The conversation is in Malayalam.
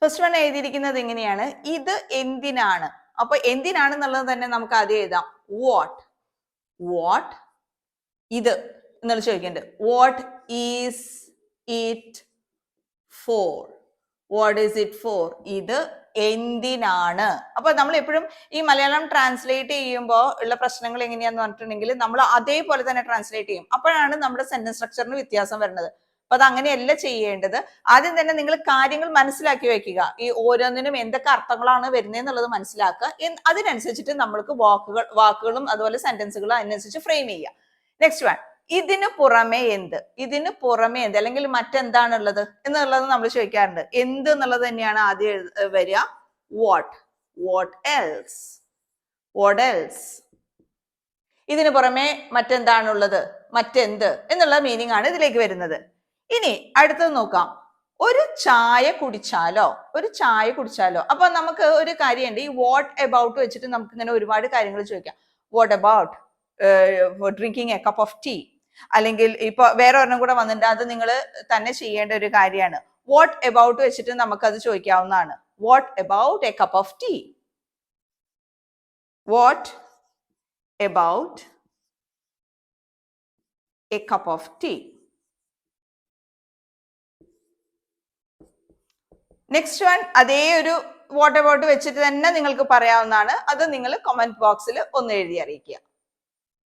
ഫസ്റ്റ് വൺ എഴുതിയിരിക്കുന്നത് എങ്ങനെയാണ്? ഇത് എന്തിനാണ്? അപ്പൊ എന്തിനാണെന്നുള്ളത് തന്നെ നമുക്ക് ആദ്യം എഴുതാം. വാട്ട് ഇത് എന്നുള്ള ചോദിക്കുന്നുണ്ട്. What is it for? What is it for? ഇത് എന്തിനാണ്? അപ്പൊ നമ്മൾ എപ്പോഴും ഈ മലയാളം ട്രാൻസ്ലേറ്റ് ചെയ്യുമ്പോൾ ഉള്ള പ്രശ്നങ്ങൾ എങ്ങനെയാന്ന് പറഞ്ഞിട്ടുണ്ടെങ്കിൽ നമ്മൾ അതേപോലെ തന്നെ ട്രാൻസ്ലേറ്റ് ചെയ്യും. അപ്പോഴാണ് നമ്മുടെ സെന്റൻസ് സ്ട്രക്ചറിന് വ്യത്യാസം വരുന്നത്. അപ്പൊ അത് അങ്ങനെയല്ല ചെയ്യേണ്ടത്. ആദ്യം തന്നെ നിങ്ങൾ കാര്യങ്ങൾ മനസ്സിലാക്കി വെക്കുക. ഈ ഓരോന്നിനും എന്തൊക്കെ അർത്ഥങ്ങളാണ് വരുന്നതെന്നുള്ളത് മനസ്സിലാക്കുക. അതിനനുസരിച്ചിട്ട് നമ്മൾക്ക് വാക്കുകളും അതുപോലെ സെന്റൻസുകളും അതിനനുസരിച്ച് ഫ്രെയിം ചെയ്യുക. നെക്സ്റ്റ് വൺ, ഇതിന് പുറമെ എന്ത്? ഇതിന് പുറമെ എന്ത് അല്ലെങ്കിൽ മറ്റെന്താണുള്ളത് എന്നുള്ളത് നമ്മൾ ചോദിക്കാറുണ്ട്. എന്ത് എന്നുള്ളത് തന്നെയാണ് ആദ്യം വരിക. What else? ഇതിന് പുറമെ മറ്റെന്താണുള്ളത്? മറ്റെന്ത് എന്നുള്ള മീനിങ് ആണ് ഇതിലേക്ക് വരുന്നത്. ഇനി അടുത്തത് നോക്കാം. ഒരു ചായ കുടിച്ചാലോ? അപ്പൊ നമുക്ക് ഒരു കാര്യമുണ്ട്. ഈ വാട്ട് എബൌട്ട് വെച്ചിട്ട് നമുക്ക് ഇങ്ങനെ ഒരുപാട് കാര്യങ്ങൾ ചോദിക്കാം. What about drinking a cup of tea? അല്ലെങ്കിൽ ഇപ്പൊ വേറെ ഒരെണ്ണം കൂടെ വന്നിട്ടുണ്ട്. അത് നിങ്ങൾ തന്നെ ചെയ്യേണ്ട ഒരു കാര്യമാണ്. വാട്ട് എബൌട്ട് വെച്ചിട്ട് നമുക്കത് ചോദിക്കാവുന്നതാണ്. What about a cup of tea? What about a cup of tea? Next one അതേ ഒരു വാട്ട് എബൌട്ട് വെച്ചിട്ട് തന്നെ നിങ്ങൾക്ക് പറയാവുന്നതാണ്. അത് നിങ്ങൾ കമന്റ് ബോക്സിൽ ഒന്ന് എഴുതി അറിയിക്കുക.